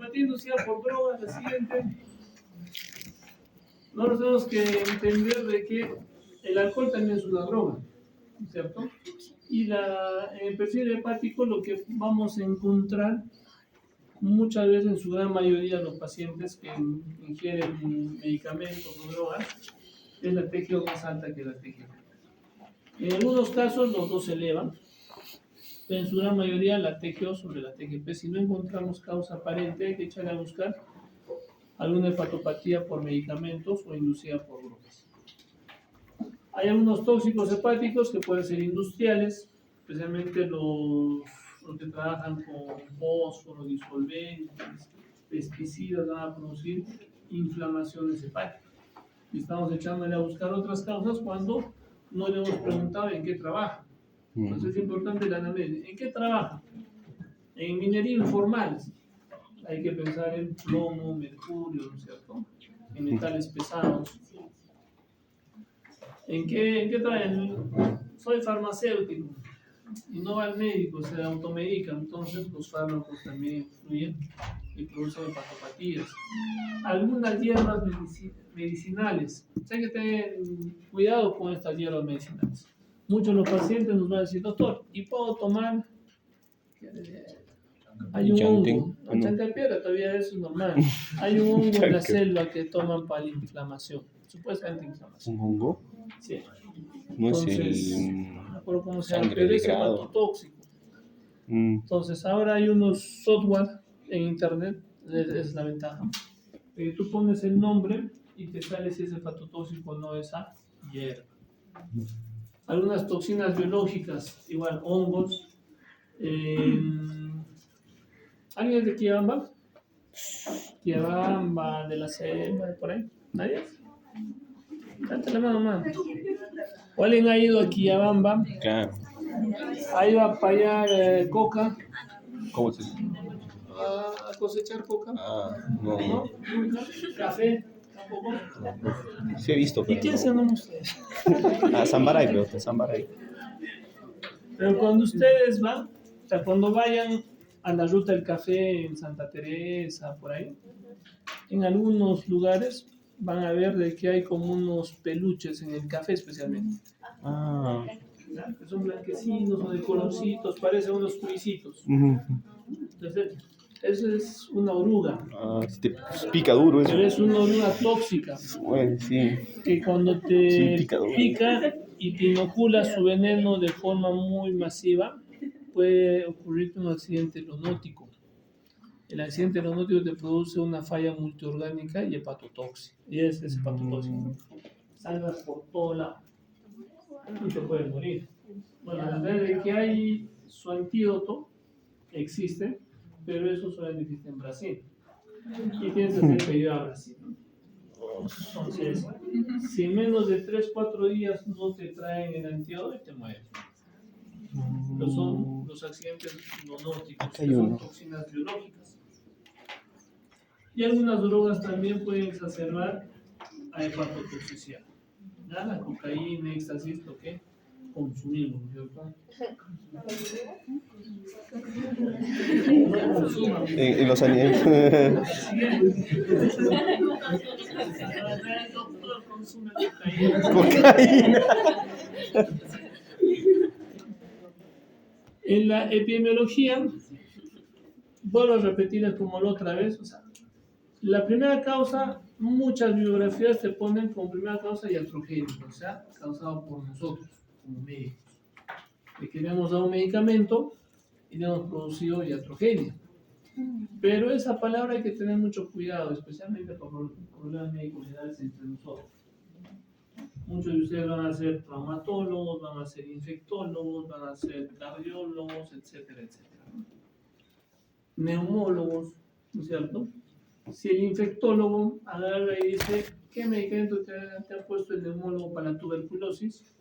patología inducida por drogas, la siguiente. Nosotros tenemos que entender de que el alcohol también es una droga, ¿cierto? Y en el perfil hepático lo que vamos a encontrar muchas veces, en su gran mayoría, los pacientes que ingieren medicamentos o drogas, es la TGO más alta que la TGP. En algunos casos los dos se elevan, pero en su gran mayoría la TGO sobre la TGP. Si no encontramos causa aparente, hay que echarle a buscar alguna hepatopatía por medicamentos o inducida por drogas. Hay algunos tóxicos hepáticos que pueden ser industriales, especialmente los que trabajan con fósforo, disolventes, pesticidas, van a producir inflamaciones hepáticas. Y estamos echándole a buscar otras causas cuando no le hemos preguntado en qué trabaja. Entonces es importante la anamnesis. ¿En qué trabaja? En minería informal. Hay que pensar en plomo, mercurio, ¿no es cierto? En metales pesados. ¿En qué trabaja? Soy farmacéutico y no va al médico, se automedica. Entonces los fármacos también influyen y producen hepatopatías. Algunas hierbas medicinales. Hay que tener cuidado con estas hierbas medicinales. Muchos de los pacientes nos van a decir, doctor, ¿y puedo tomar? Hay un hongo, no, chancapiedra todavía eso es normal. Hay un hongo en la selva que toman para la inflamación, supuestamente inflamación. ¿Un hongo? Sí. No Entonces, es no me acuerdo cómo se llama, sangre pero de es grado. hepatotóxico. Entonces, ahora hay unos software en internet, es la ventaja. Tú pones el nombre y te sale si es hepatotóxico o no esa hierba. Algunas toxinas biológicas, igual hongos. ¿Alguien es de Quillabamba? Quillabamba, de la selva, de por ahí. ¿Nadie? Date la mano, man. ¿O alguien ha ido a Quillabamba? Claro. Ha ido a payar coca. ¿Cómo se dice? A cosechar coca. No. ¿No? ¿Nunca? ¿Café? ¿Tampoco? Sí he visto, pero ¿Y qué no. hacen ustedes? Zambaray, creo que Zambaray. Pero cuando ustedes van, o sea, cuando vayan a la ruta del café en Santa Teresa, por ahí, en algunos lugares van a ver de que hay como unos peluches en el café especialmente. ¿Ya? Que son blanquecinos o de colorcitos, parecen unos cuisitos. Entonces, eso es una oruga. Si te pica duro eso. Pero es una oruga tóxica. Bueno, sí. Que cuando te Sí, pica y te inocula su veneno de forma muy masiva, puede ocurrirte un accidente zoonótico. El accidente zoonótico te produce una falla multiorgánica y hepatotóxica. Y es hepatotóxico. Sangras por todo lado y te puedes morir. Bueno, la verdad es que hay su antídoto, existe, pero eso solamente existe en Brasil. Y tienes que hacer pedido a Brasil, ¿no? Entonces, si en menos de 3-4 días no te traen el antídoto, te mueres. Pero son los accidentes zoonóticos, que son toxinas biológicas. Y algunas drogas también pueden exacerbar a hepatotoxicidad. ¿Ya? La cocaína, éxtasis, lo que consumimos, ¿cierto? En los años. Cocaína. En la epidemiología, vuelvo a repetirles como la otra vez, o sea, la primera causa, muchas bibliografías te ponen como primera causa iatrogénica, o sea, causado por nosotros, como médicos. Le queremos dar un medicamento y le hemos producido iatrogenia. Pero esa palabra hay que tener mucho cuidado, especialmente por problemas médicos generales entre nosotros. Muchos de ustedes van a ser traumatólogos, van a ser infectólogos, van a ser cardiólogos, etcétera, etcétera. Neumólogos, ¿no es cierto? Si el infectólogo agarra y dice, ¿qué medicamento te ha puesto el neumólogo para la tuberculosis?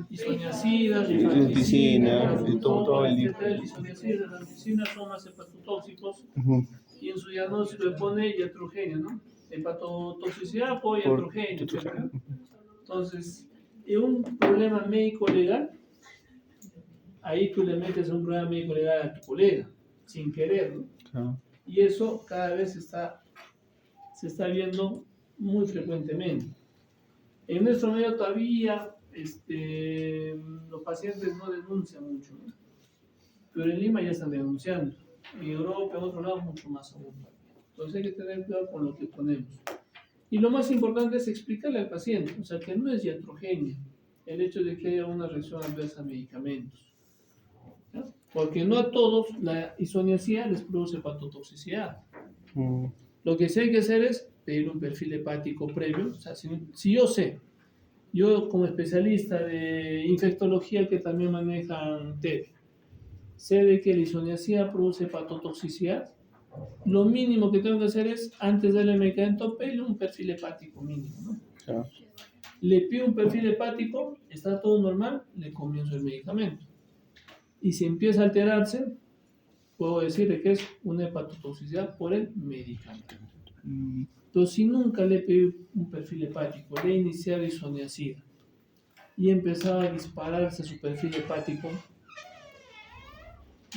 Isoniazidas, rifampicina, todo el isoniazidas, rifampicina son más hepatotóxicos y en su diagnóstico le pone iatrogenia, ¿no? Hepatotoxicidad por iatrogenia, etc. Entonces, en un problema médico legal, ahí tú le metes un problema médico legal a tu colega, sin querer, ¿no? Claro. Y eso cada vez se está viendo muy frecuentemente. En nuestro medio todavía los pacientes no denuncian mucho, ¿no? Pero en Lima ya están denunciando. En Europa, en otros lados, mucho más aún. Entonces hay que tener cuidado con lo que ponemos. Y lo más importante es explicarle al paciente, o sea, que no es iatrogenia el hecho de que haya una reacción adversa a medicamentos. ¿Ya? Porque no a todos la isoniazida les produce hepatotoxicidad. Lo que sí hay que hacer es pedir un perfil hepático previo. O sea, si yo sé, yo como especialista de infectología que también manejan TED, sé de que la isoniazida produce hepatotoxicidad, lo mínimo que tengo que hacer es, antes del medicamento, pedirle un perfil hepático mínimo, ¿no? Claro. Le pido un perfil hepático, está todo normal, le comienzo el medicamento. Y si empieza a alterarse, puedo decirle que es una hepatotoxicidad por el medicamento. Entonces, si nunca le pedí un perfil hepático, le he iniciado isoniazida y empezaba a dispararse su perfil hepático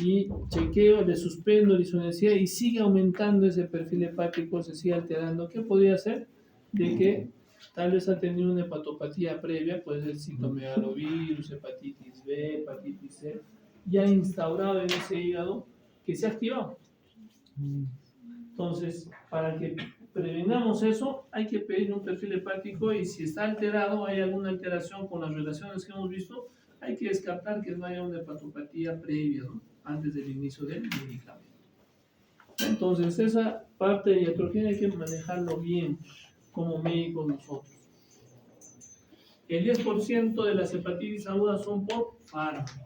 y chequeo, le suspendo la isoniazida y sigue aumentando ese perfil hepático, se sigue alterando, ¿qué podría hacer? De que tal vez ha tenido una hepatopatía previa, puede ser citomegalovirus, hepatitis B, hepatitis C, ya instaurado en ese hígado que se ha activado. Entonces, para que prevenamos eso, hay que pedir un perfil hepático y si está alterado, hay alguna alteración con las relaciones que hemos visto, hay que descartar que no haya una hepatopatía previa, ¿no? Antes del inicio del medicamento. Entonces, esa parte de iatrogenia hay que manejarlo bien como médicos nosotros. El 10% de las hepatitis agudas son por fármacos.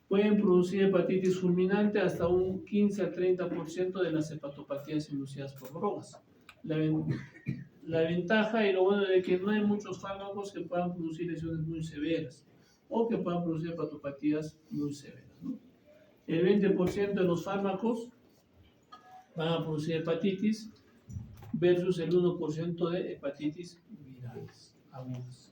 Pueden producir hepatitis fulminante hasta un 15 a 30% de las hepatopatías inducidas por drogas. La ventaja y lo bueno es que no hay muchos fármacos que puedan producir lesiones muy severas o que puedan producir hepatopatías muy severas, ¿no? El 20% de los fármacos van a producir hepatitis versus el 1% de hepatitis virales agudas.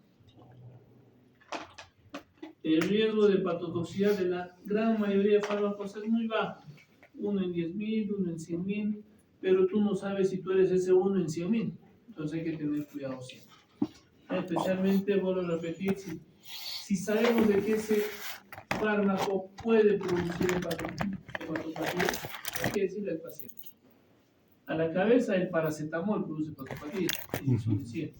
El riesgo de hepatotoxicidad de la gran mayoría de fármacos es muy bajo, 1 en 10.000, 1 en 100.000, pero tú no sabes si tú eres ese 1 en 100.000, entonces hay que tener cuidado siempre. Especialmente, vuelvo a repetir, si sabemos de que ese fármaco puede producir hepatopatía, hay que decirle al paciente. A la cabeza el paracetamol produce hepatopatía, y eso es cierto.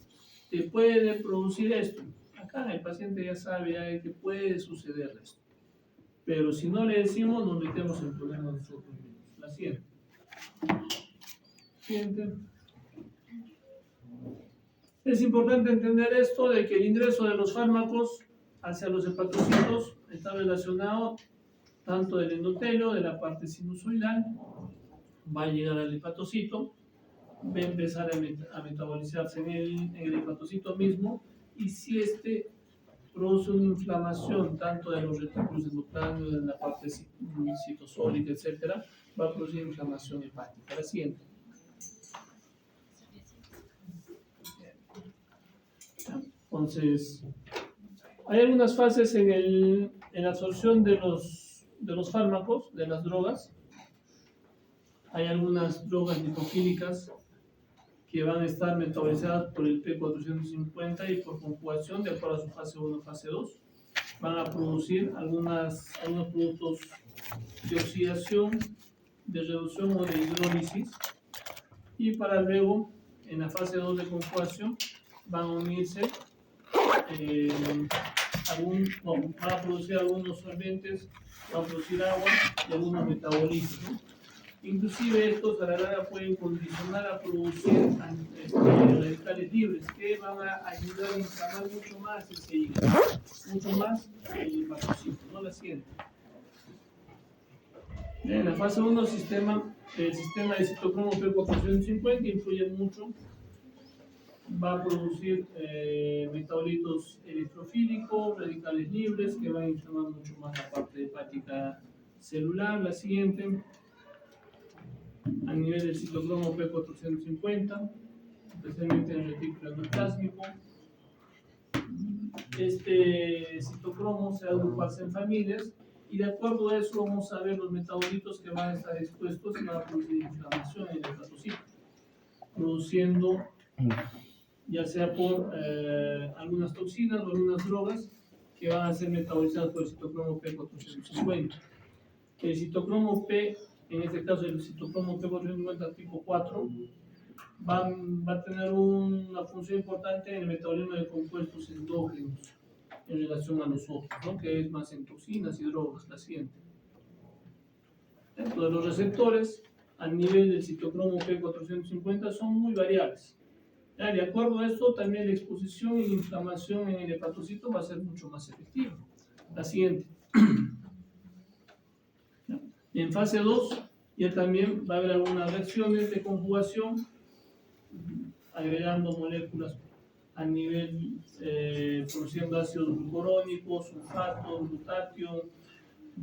Te puede producir esto. Acá el paciente ya sabe que puede suceder esto. Pero si no le decimos, nos metemos en problemas nosotros mismos. La siguiente. Siguiente. Es importante entender esto de que el ingreso de los fármacos hacia los hepatocitos está relacionado tanto del endotelio, de la parte sinusoidal, va a llegar al hepatocito, va a empezar a metabolizarse en el hepatocito mismo, y si produce una inflamación tanto de los retículos endocráneos, de la parte citosólica, etc., va a producir inflamación hepática. La siguiente. Entonces, hay algunas fases en la absorción de los fármacos, de las drogas. Hay algunas drogas lipofílicas que van a estar metabolizadas por el P450 y por conjugación, de acuerdo a su fase 1 fase 2, van a producir algunos productos de oxidación, de reducción o de hidrólisis, y para luego, en la fase 2 de conjugación, van a unirse, van a producir algunos solventes, van a producir agua y algunos metabolitos, ¿no? Inclusive estos a la larga pueden condicionar a producir radicales libres que van a ayudar a inflamar mucho más ese hígado, mucho más el hepatocito, ¿no? La siguiente. En la fase 1 el sistema de citocromo P450 influye mucho, va a producir metabolitos electrofílicos, radicales libres que van a inflamar mucho más la parte hepática celular. La siguiente. A nivel del citocromo P450, especialmente en el retículo endoplásmico. Este citocromo se va a agruparse en familias y de acuerdo a eso vamos a ver los metabolitos que van a estar expuestos y van a producir inflamación en el hepatocito, produciendo ya sea por algunas toxinas o algunas drogas que van a ser metabolizadas por el citocromo P450. El citocromo P, en este caso el citocromo P450 tipo 4, va a tener una función importante en el metabolismo de compuestos endógenos en relación a los otros, ¿no? Que es más en toxinas y drogas, la siguiente. Entonces, los receptores a nivel del citocromo P450 son muy variables. ¿Ya? De acuerdo a esto, también la exposición y la inflamación en el hepatocito va a ser mucho más efectiva. La siguiente. En fase 2 ya también va a haber algunas reacciones de conjugación agregando moléculas a nivel, produciendo ácidos glucurónicos, sulfato, glutatión.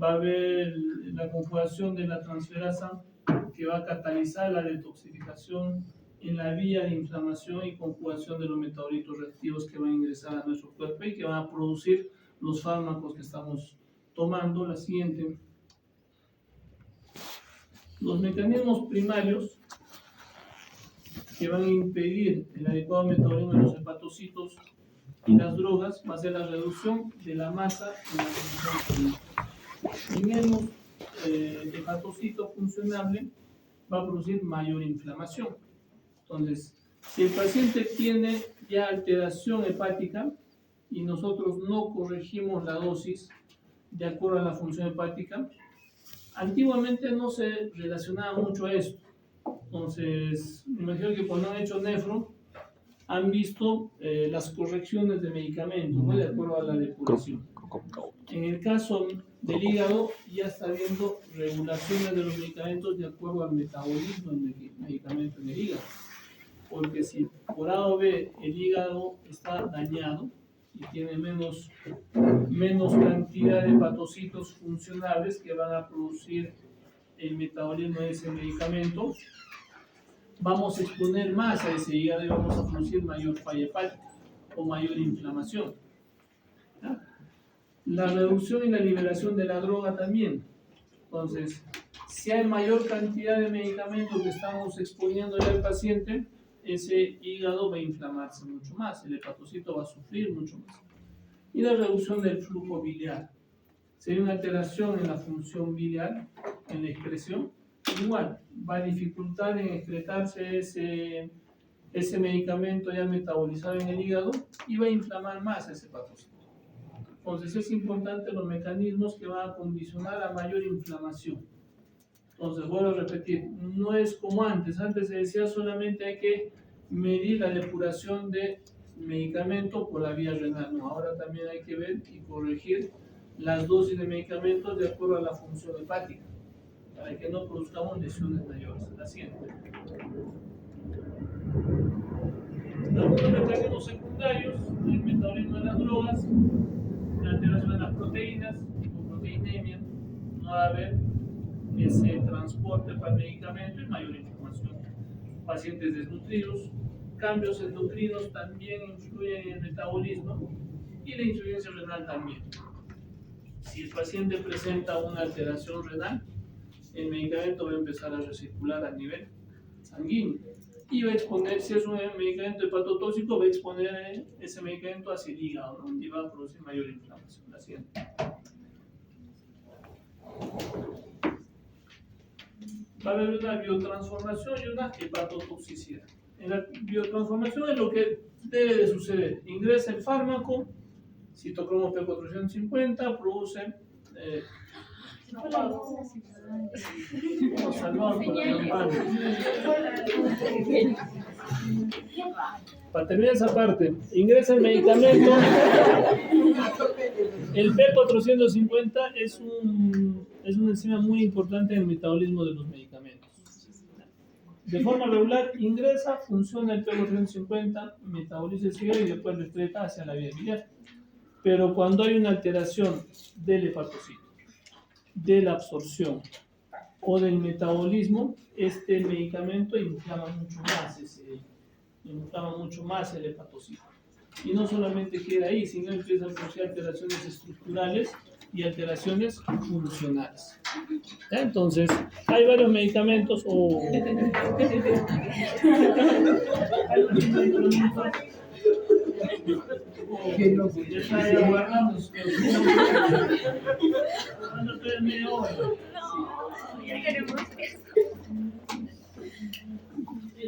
Va a haber la conjugación de la transferasa que va a catalizar la detoxificación en la vía de inflamación y conjugación de los metabolitos reactivos que van a ingresar a nuestro cuerpo y que van a producir los fármacos que estamos tomando. La siguiente. Los mecanismos primarios que van a impedir el adecuado metabolismo de los hepatocitos y las drogas va a ser la reducción de la masa en la función y menos hepatocito funcionable va a producir mayor inflamación. Entonces, si el paciente tiene ya alteración hepática y nosotros no corregimos la dosis de acuerdo a la función hepática, antiguamente no se relacionaba mucho a esto. Entonces, me imagino que cuando han hecho nefro, han visto las correcciones de medicamentos, ¿no? De acuerdo a la depuración. En el caso del hígado, ya está habiendo regulaciones de los medicamentos de acuerdo al metabolismo del medicamento en el hígado. Porque si por A o B el hígado está dañado y tiene menos cantidad de hepatocitos funcionables que van a producir el metabolismo de ese medicamento, vamos a exponer más a ese hígado y vamos a producir mayor falla hepática o mayor inflamación. ¿Ya? La reducción y la liberación de la droga también. Entonces, si hay mayor cantidad de medicamentos que estamos exponiendo al paciente, ese hígado va a inflamarse mucho más, el hepatocito va a sufrir mucho más. Y la reducción del flujo biliar. Si hay una alteración en la función biliar, en la excreción, igual va a dificultar en excretarse ese medicamento ya metabolizado en el hígado y va a inflamar más ese hepatocito. Entonces es importante los mecanismos que van a condicionar a mayor inflamación. Entonces vuelvo a repetir, no es como antes se decía solamente hay que medir la depuración de medicamento por la vía renal, no, ahora también hay que ver y corregir las dosis de medicamentos de acuerdo a la función hepática, para que no produzcamos lesiones mayores. La siguiente. Algunos mecanismos secundarios, el metabolismo de las drogas, la alteración de las proteínas, hipoproteinemia, no va a haber ese transporte para el medicamento y mayor inflamación. Pacientes desnutridos, cambios endocrinos también influyen en el metabolismo y la insuficiencia renal también. Si el paciente presenta una alteración renal, el medicamento va a empezar a recircular a nivel sanguíneo y va a exponer, si es un medicamento hepatotóxico, va a exponer ese medicamento hacia el hígado, ¿no? Y va a producir mayor inflamación. La siguiente. Va a haber una biotransformación y una hepatotoxicidad. En la biotransformación es lo que debe de suceder. Ingresa el fármaco, citocromo P450, produce... Para terminar esa parte, ingresa el medicamento. El P450 es una enzima muy importante en el metabolismo de los medicamentos. De forma regular, ingresa, funciona el P450, metaboliza el cigarro y después lo excreta hacia la vía biliar. Pero cuando hay una alteración del hepatocito, de la absorción o del metabolismo, este medicamento inflama mucho más el hepatocito. Y no solamente queda ahí, sino empieza a producir alteraciones estructurales y alteraciones funcionales. ¿Ya? Entonces, hay varios medicamentos o... Ya está ya guardando.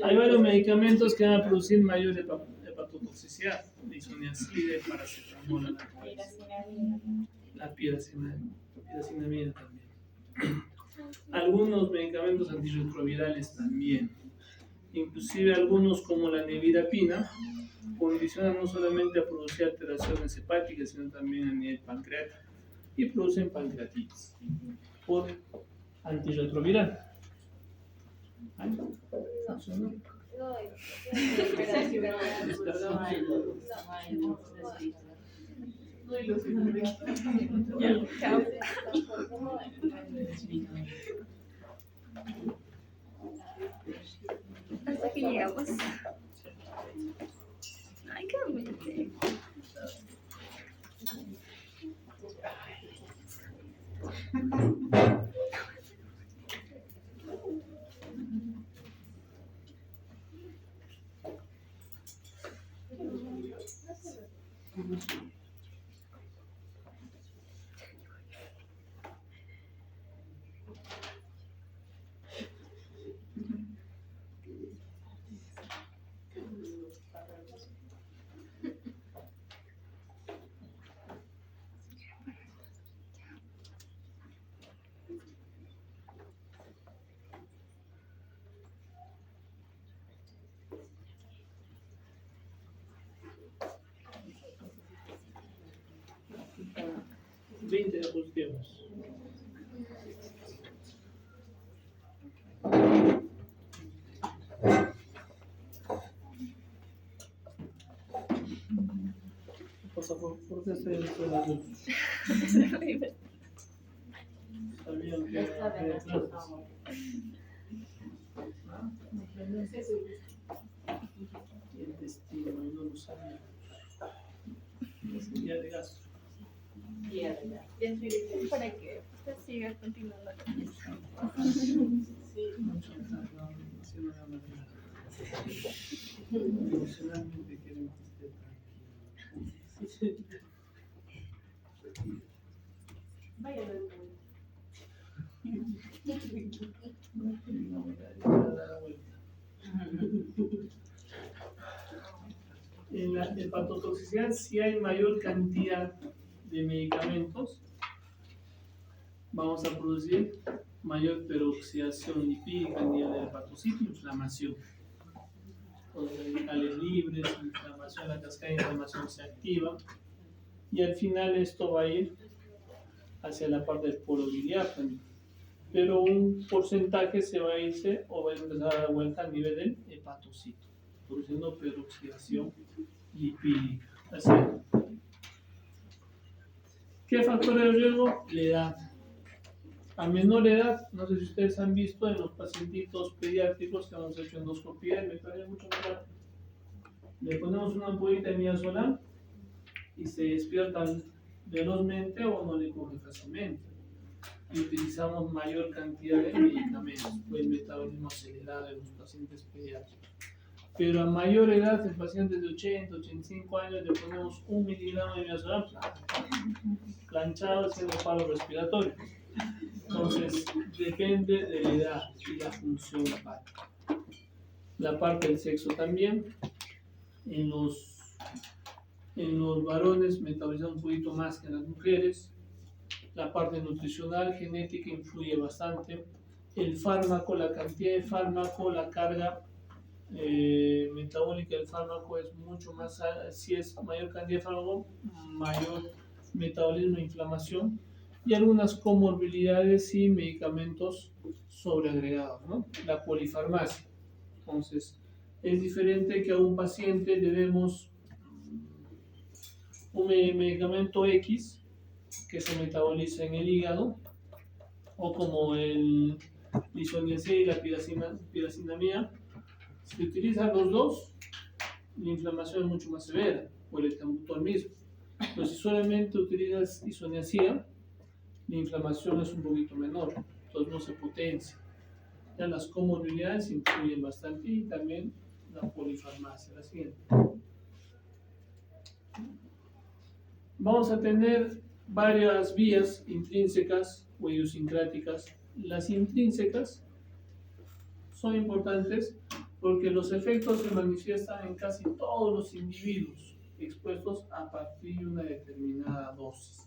Hay varios medicamentos que van a producir mayor hepatotoxicidad, isoniazida, paracetamol, la piracinamida también. Algunos medicamentos antirretrovirales también. Inclusive algunos como la nevirapina condicionan no solamente a producir alteraciones hepáticas, sino también a nivel pancreático y producen pancreatitis por antirretroviral. ¿Ay? ¿Funcionó? Chao. Hasta aquí llegamos. Ay, qué bonito. Diapositivas. ¿Por qué estoy dentro de la luz? Sabían que era clases. ¿Ah? Y el destino, no lo sabía. Es el día de gasto. Para que usted siga continuando. Mucho mejor, no, así no me van a emocionalmente queremos que esté tranquilo. Vaya, No, voy a dar la vuelta. En la hepatotoxicidad, si hay mayor cantidad de medicamentos, vamos a producir mayor peroxidación lipídica a nivel del hepatocito, inflamación. Los radicales libres, inflamación, la cascada de inflamación se activa y al final esto va a ir hacia la parte del polo biliar también. Pero un porcentaje se va a irse o va a empezar a dar vuelta a nivel del hepatocito, produciendo peroxidación lipídica. Así. ¿Qué factores de riesgo? La edad. A menor edad, no sé si ustedes han visto en los pacientitos pediátricos que hemos hecho endoscopía, me parece mucho mejor. Le ponemos una ampollita de midazolam y se despiertan velozmente o no le coge fácilmente. Y utilizamos mayor cantidad de medicamentos, pues el metabolismo acelerado de los pacientes pediátricos. Pero a mayor edad, en pacientes de 80, 85 años, le ponemos 1 miligramo de midazolam, planchado haciendo paro respiratorio. Entonces, depende de la edad y la función hepática. La parte del sexo también. En los varones metabolizan un poquito más que en las mujeres. La parte nutricional, genética influye bastante. El fármaco, la cantidad de fármaco, la carga metabólica del fármaco es mucho más, si es mayor cantidad de fármaco, mayor metabolismo e inflamación. Y algunas comorbilidades y medicamentos sobreagregados, ¿no? La polifarmacia. Entonces, es diferente que a un paciente le demos un medicamento X que se metaboliza en el hígado, o como el isoniazida y la piracinamida. Si utilizan los dos, la inflamación es mucho más severa, o el etambutol mismo. Pero si solamente utilizas isoniazida, la inflamación es un poquito menor, entonces no se potencia. Ya las comorbilidades influyen bastante y también la polifarmacia. La siguiente. Vamos a tener varias vías intrínsecas o idiosincráticas. Las intrínsecas son importantes porque los efectos se manifiestan en casi todos los individuos expuestos a partir de una determinada dosis.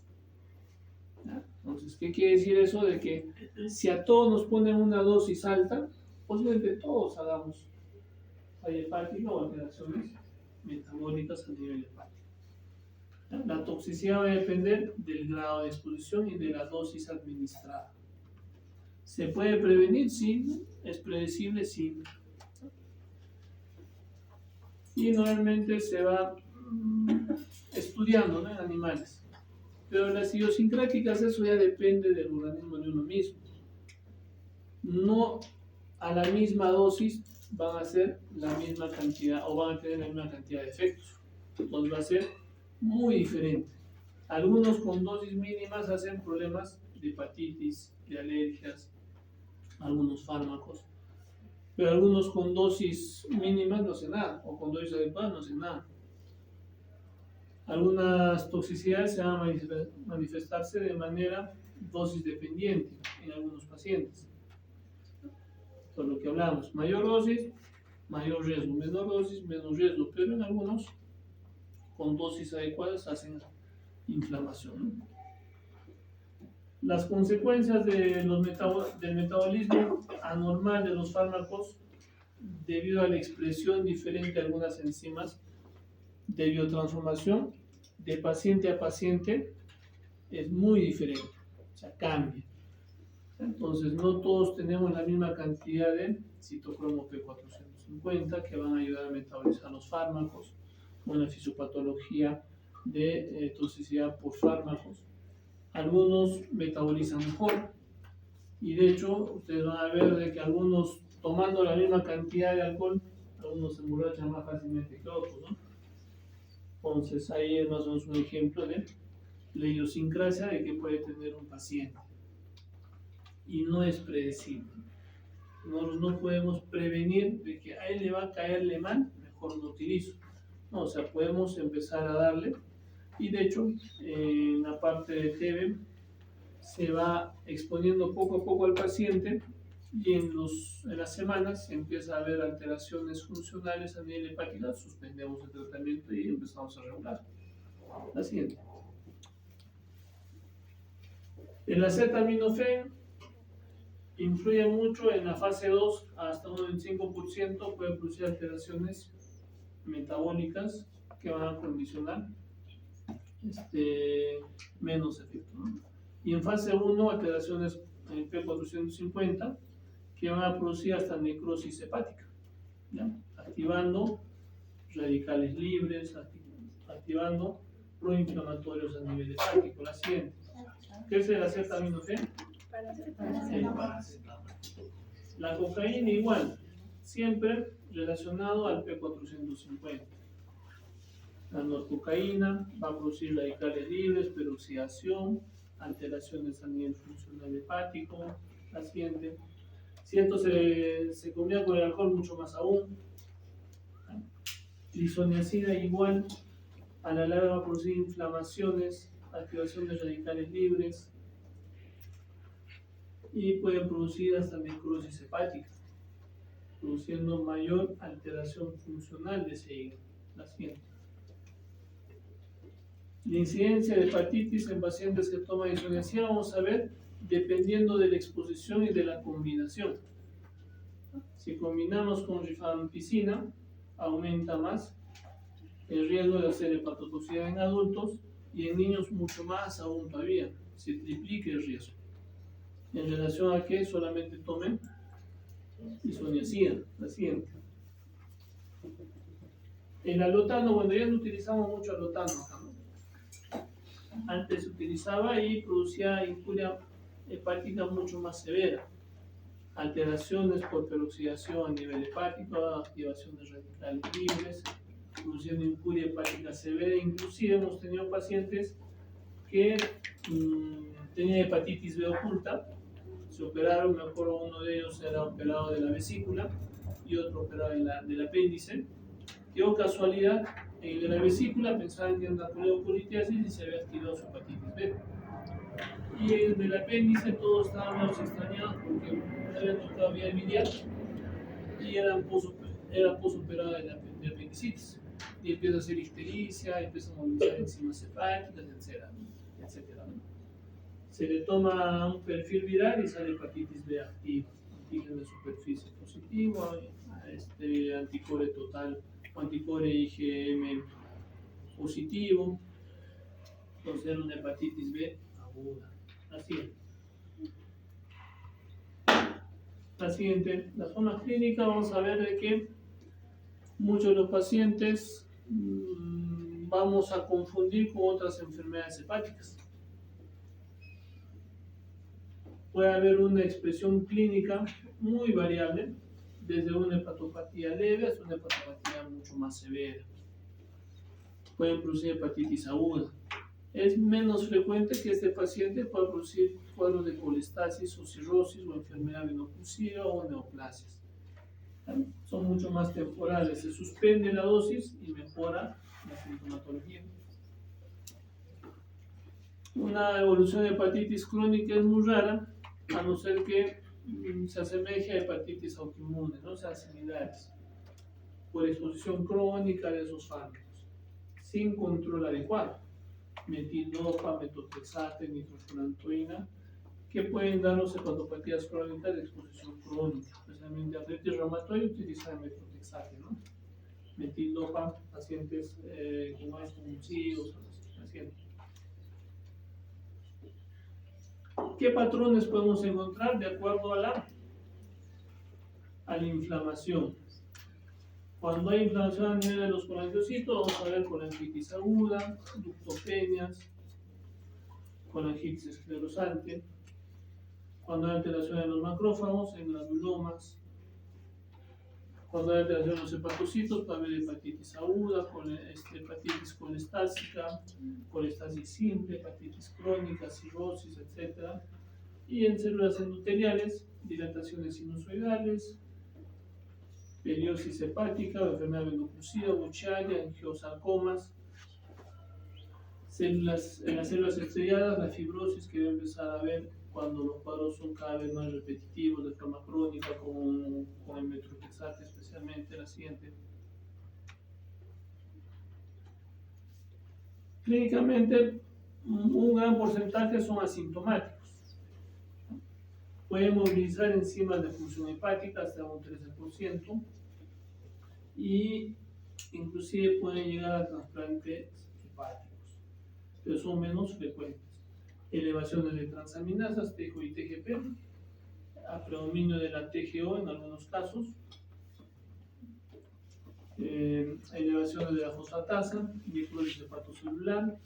¿Ya? Entonces, ¿qué quiere decir eso? De que si a todos nos ponen una dosis alta, posiblemente todos hagamos falla hepática o alteraciones metabólicas a nivel hepático. ¿Ya? La toxicidad va a depender del grado de exposición y de la dosis administrada. ¿Se puede prevenir? Sí. ¿Es predecible? Sí. Y normalmente se va estudiando, ¿no?, en animales. Pero las idiosincráticas, eso ya depende del organismo de uno mismo. No a la misma dosis van a ser la misma cantidad o van a tener la misma cantidad de efectos. Entonces va a ser muy diferente. Algunos con dosis mínimas hacen problemas de hepatitis, de alergias, algunos fármacos. Pero algunos con dosis mínimas no hacen nada, o con dosis adecuadas no hacen nada. Algunas toxicidades se van a manifestarse de manera dosis dependiente en algunos pacientes. Por lo que hablamos, mayor dosis, mayor riesgo, menor dosis, menos riesgo, pero en algunos con dosis adecuadas hacen inflamación, ¿no? Las consecuencias de del metabolismo anormal de los fármacos debido a la expresión diferente de algunas enzimas de biotransformación de paciente a paciente es muy diferente, o sea, cambia. Entonces, no todos tenemos la misma cantidad de citocromo P450 que van a ayudar a metabolizar los fármacos, una fisiopatología de toxicidad por fármacos. Algunos metabolizan mejor y de hecho ustedes van a ver de que algunos tomando la misma cantidad de alcohol, algunos se emborrachan más fácilmente que otros, ¿no? Entonces ahí es más o menos un ejemplo de la idiosincrasia de que puede tener un paciente y no es predecible. Nosotros no podemos prevenir de que a él le va a caerle mal, mejor lo utilizo. No, o sea, podemos empezar a darle. Y de hecho, en la parte de TB se va exponiendo poco a poco al paciente y en las semanas se empieza a ver alteraciones funcionales a nivel hepático, suspendemos el tratamiento y empezamos a regular. La siguiente. El acetaminofén influye mucho en la fase 2, hasta un 25% puede producir alteraciones metabólicas que van a condicionar menos efecto, ¿no? Y en fase 1, alteraciones en P450 que van a producir hasta necrosis hepática, ¿ya? Activando radicales libres, activando proinflamatorios a nivel hepático. La siguiente. ¿Qué es el acetaminofén? El paracetamol. La cocaína igual, siempre relacionado al P450. La norcocaína va a producir radicales libres, peroxidación, alteraciones a nivel funcional hepático. La siguiente. Si esto se combina con el alcohol, mucho más aún. Lisoniacida igual, a la larga va a producir inflamaciones, activación de radicales libres y puede producir hasta necrosis hepática, produciendo mayor alteración funcional de ese hígado. La siguiente. La incidencia de hepatitis en pacientes que toman isoniazida, vamos a ver, dependiendo de la exposición y de la combinación. Si combinamos con rifampicina, aumenta más el riesgo de hacer hepatotoxicidad en adultos y en niños mucho más aún todavía, se triplica el riesgo. En relación a que solamente tomen isoniazida. La siguiente. El alotano, bueno, ya no utilizamos mucho alotano acá, ¿no? Antes se utilizaba y producía incuria hepática mucho más severa. Alteraciones por peroxidación a nivel hepático, activación de radicales libres, produciendo incuria hepática severa. Inclusive hemos tenido pacientes que tenía hepatitis B oculta, se operaron, me acuerdo uno de ellos era operado de la vesícula y otro operado del apéndice. Dio casualidad, en el de la vesícula pensaban que era una coleopolitiasis y se había activado su hepatitis B. Y en el del apéndice todos estábamos extrañados porque no habían tocado vía biliar y era posoperado de apendicitis. Y empieza a hacer ictericia, empieza a movilizar enzimas hepáticas, etcétera, ¿no? Se le toma un perfil viral y sale hepatitis B activa, antígeno de superficie positivo, anticore total o anticore IgM positivo, entonces era una hepatitis B aguda. Así es. La siguiente, la forma clínica, vamos a ver de que muchos de los pacientes vamos a confundir con otras enfermedades hepáticas. Puede haber una expresión clínica muy variable, desde una hepatopatía leve hasta una hepatopatía mucho más severa. Pueden producir hepatitis aguda. Es menos frecuente que este paciente pueda producir cuadros de colestasis o cirrosis o enfermedad venoclusiva o neoplasias. Son mucho más temporales. Se suspende la dosis y mejora la sintomatología. Una evolución de hepatitis crónica es muy rara, a no ser que se asemeje a hepatitis autoinmune, no sean similares, por exposición crónica de esos fármacos, sin control adecuado, metildopa, metotrexate, nitrofurantoína, que pueden darnos hepatopatías crónicas de exposición crónica, especialmente artritis reumatoide, utilizan metotrexate, ¿no? Metildopa, pacientes con más convulsivos, pacientes. ¿Qué patrones podemos encontrar de acuerdo a la inflamación? Cuando hay inflamación a nivel de los colangiocitos, vamos a ver colangitis aguda, ductopenias, colangitis esclerosante. Cuando hay alteración en los macrófagos, en granulomas. Cuando hay alteración en los hepatocitos, puede haber hepatitis aguda, hepatitis colestásica, colestasis simple, hepatitis crónica, cirrosis, etc. Y en células endoteliales, dilataciones sinusoidales, periosis hepática, enfermedad venoclusiva, Bucharia, angiosarcomas. En las células estrelladas, la fibrosis que debe empezar a ver cuando los cuadros son cada vez más repetitivos de forma crónica, con el metotrexate especialmente. La siguiente. Clínicamente, un gran porcentaje son asintomáticos. Pueden movilizar enzimas de función hepática hasta un 13% y inclusive pueden llegar a trasplantes hepáticos, pero son menos frecuentes. Elevaciones de transaminasas, TGO y TGP, a predominio de la TGO en algunos casos, elevaciones de la fosfatasa, necrosis hepatocelular,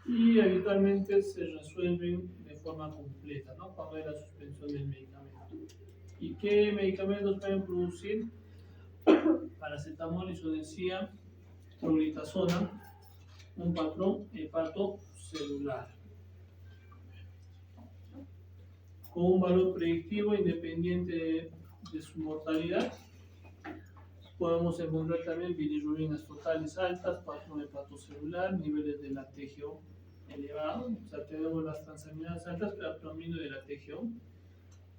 y habitualmente se resuelven de forma completa, ¿no? Cuando hay la suspensión del medicamento. ¿Y qué medicamentos pueden producir? Paracetamol, isoniazida, clorotazona, un patrón hepatocelular con un valor predictivo independiente de su mortalidad. Podemos encontrar también bilirrubinas totales altas, patrón hepatocelular, niveles de la TGO elevado, o sea, tenemos las transaminasas altas, pero a predominio de la TGO.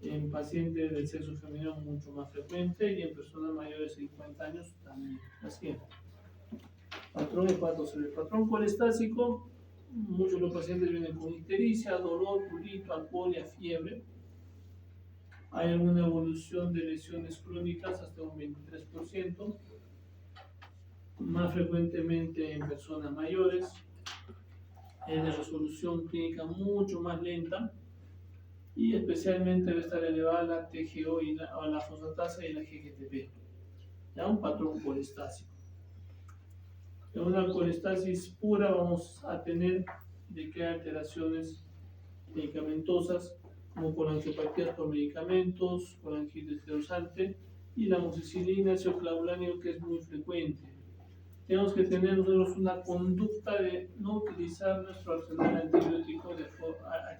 En pacientes del sexo femenino mucho más frecuente y en personas mayores de 50 años también. Así es. Patrón hepatocelular. Patrón colestásico, muchos de los pacientes vienen con ictericia, dolor, prurito, alcoholia, fiebre. Hay alguna evolución de lesiones crónicas hasta un 23%, más frecuentemente en personas mayores. Es de resolución clínica mucho más lenta y especialmente debe estar elevada la TGO y la fosfatasa y la GGTP. Ya un patrón colestásico. En una colestasis pura vamos a tener de que alteraciones medicamentosas como colangiopatías por medicamentos, colangitis esclerosante y la amoxicilina, isoclavuláneo, que es muy frecuente. tenemos que tener nosotros una conducta de no utilizar nuestro arsenal antibiótico a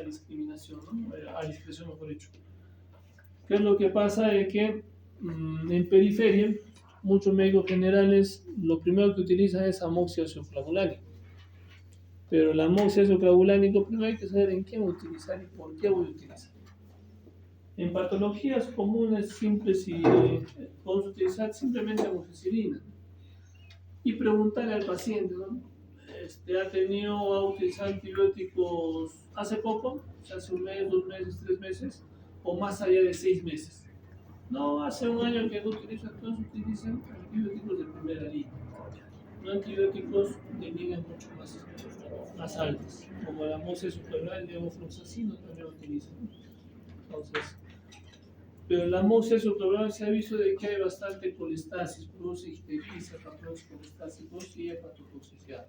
discriminación, ¿no? A discreción, mejor dicho. ¿Qué es lo que pasa? Es que en periferia, muchos médicos generales lo primero que utilizan es amoxicilina isoflavulánico. Pero el amoxicilina isoflavulánico, primero hay que saber en qué utilizar y por qué voy a utilizar. En patologías comunes simples y podemos utilizar simplemente amoxicilina y preguntarle al paciente, ¿no? ¿Ha utilizado antibióticos hace poco? O sea, hace un mes, 2 meses, 3 meses, o más allá de 6 meses. No, hace un año que no utilizo, entonces utilizan antibióticos de primera línea, no antibióticos de líneas mucho más altas, como la amoxicilina subcloral, el ofloxacino también utilizan. Entonces, pero la amoxicilina subcloral se ha visto de que hay bastante colestasis, produce ictericia, patrones colestásicos y hepatotoxicidad.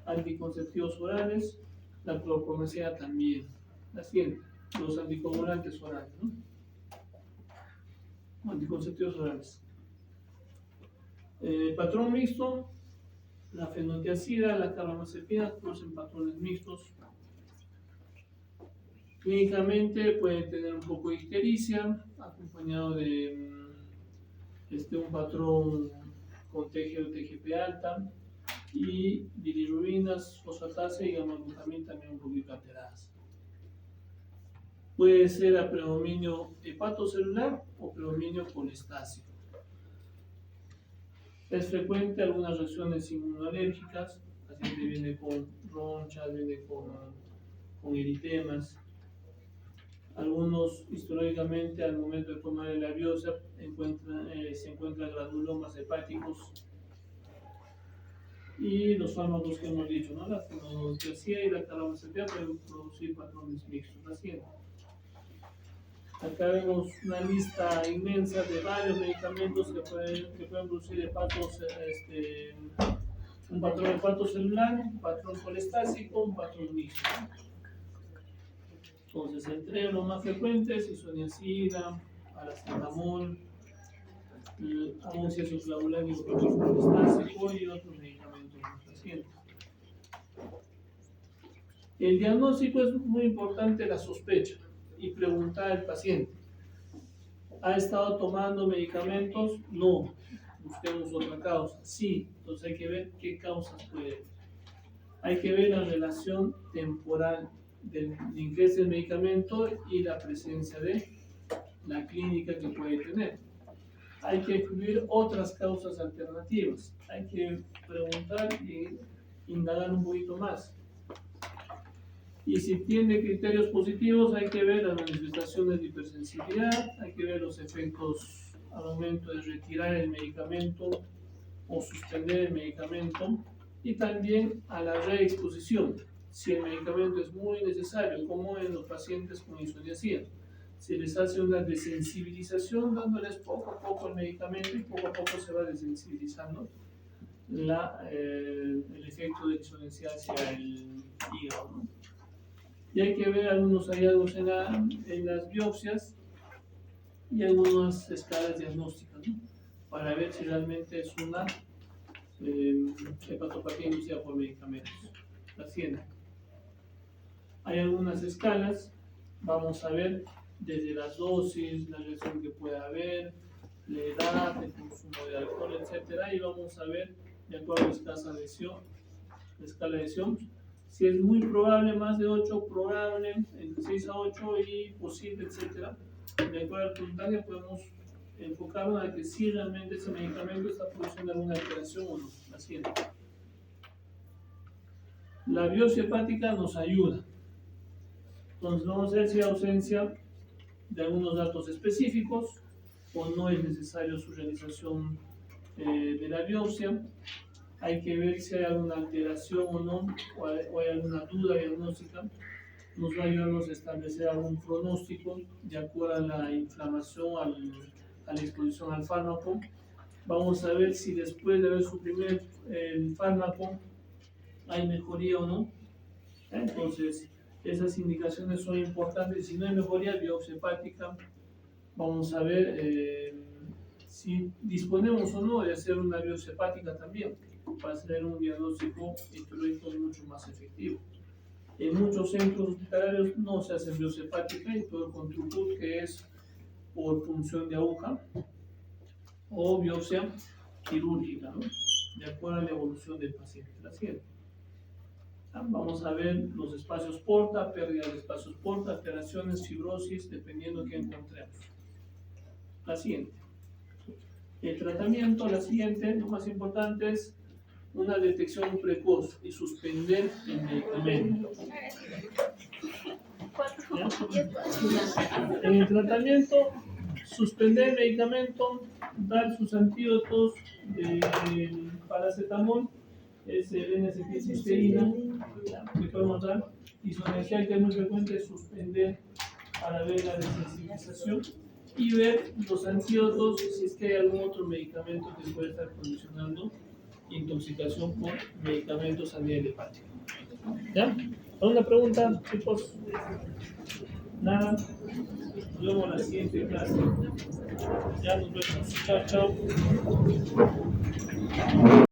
Anticonceptivos orales, la clorpromacina también. La siguiente, los anticoagulantes orales, ¿no? Anticonceptivos orales. Patrón mixto, la fenotiazida, la carbamazepina producen patrones mixtos. Clínicamente pueden tener un poco de ictericia, acompañado de un patrón con TGP alta y bilirrubinas, fosfatasa y gamma-glutamina también un poquito alteradas. Puede ser a predominio hepatocelular o predominio colestásico. Es frecuente algunas reacciones inmunológicas, el paciente viene con ronchas, viene con eritemas. Algunos histológicamente al momento de tomar la biopsia se encuentran granulomas hepáticos y los fármacos que hemos dicho, ¿no? La fenotiazida y la carbamazepina pueden producir patrones mixtos. La siguiente. Acá vemos una lista inmensa de varios medicamentos que pueden producir un patrón hepatocelular, un patrón colestásico, un patrón mixto. Entonces, entre los más frecuentes, isoniazida, paracetamol, amoxicilina isoflavulánico colestásico y otros medicamentos más recientes. El diagnóstico es muy importante, la sospecha, y preguntar al paciente. ¿Ha estado tomando medicamentos? No. Busquemos otra causa. Sí. Entonces hay que ver qué causas puede haber. Hay que ver la relación temporal del ingreso del medicamento y la presencia de la clínica que puede tener. Hay que incluir otras causas alternativas. Hay que preguntar y indagar un poquito más. Y si tiene criterios positivos, hay que ver las manifestaciones de hipersensibilidad, hay que ver los efectos al momento de retirar el medicamento o suspender el medicamento, y también a la reexposición, si el medicamento es muy necesario, como en los pacientes con isoniazida. Se les hace una desensibilización dándoles poco a poco el medicamento y poco a poco se va desensibilizando el efecto de isoniazida hacia el hígado, ¿no? Y hay que ver algunos hallazgos en las biopsias y algunas escalas diagnósticas, ¿no? Para ver si realmente es una hepatopatía inducida por medicamentos. La siguiente. Hay algunas escalas, vamos a ver desde las dosis, la reacción que pueda haber, la edad, el consumo de alcohol, etc. Y vamos a ver, de acuerdo a la escala de Sion, si es muy probable, más de 8, probable, entre 6 a 8 y posible, etc. De acuerdo al puntaje podemos enfocarnos a que si realmente ese medicamento está produciendo alguna alteración o no. La siguiente. La biopsia hepática nos ayuda. Entonces vamos a ver si hay ausencia de algunos datos específicos o no es necesario su realización de la biopsia. Hay que ver si hay alguna alteración o no, o hay alguna duda diagnóstica. Nos va a ayudarnos a establecer algún pronóstico de acuerdo a la inflamación, a la exposición al fármaco. Vamos a ver si después de haber suprimido el fármaco hay mejoría o no. Entonces, esas indicaciones son importantes. Si no hay mejoría, biopsia hepática. Vamos a ver si disponemos o no de hacer una biopsia hepática también, para hacer un diagnóstico etiológico mucho más efectivo. En muchos centros hospitalarios no se hace biopsia hepática y todo con Trucut, que es por punción de aguja o biopsia quirúrgica, ¿no? De acuerdo a la evolución del paciente. La siguiente. Vamos a ver los espacios porta, pérdida de espacios porta, alteraciones, fibrosis, dependiendo de qué encontremos. La siguiente. El tratamiento, la siguiente, lo más importante es una detección precoz y suspender el medicamento. En el tratamiento, suspender el medicamento, dar sus antídotos de paracetamol, es el N-acetilcisteína, que podemos dar, y su necesidad que es muy frecuente, suspender para ver la desensibilización y ver los antídotos si es que hay algún otro medicamento que puede estar condicionando intoxicación por medicamentos a nivel hepático. ¿Ya? ¿Alguna pregunta, chicos? Nada. Nos vemos en la siguiente clase. Ya nos vemos. Chao, chao.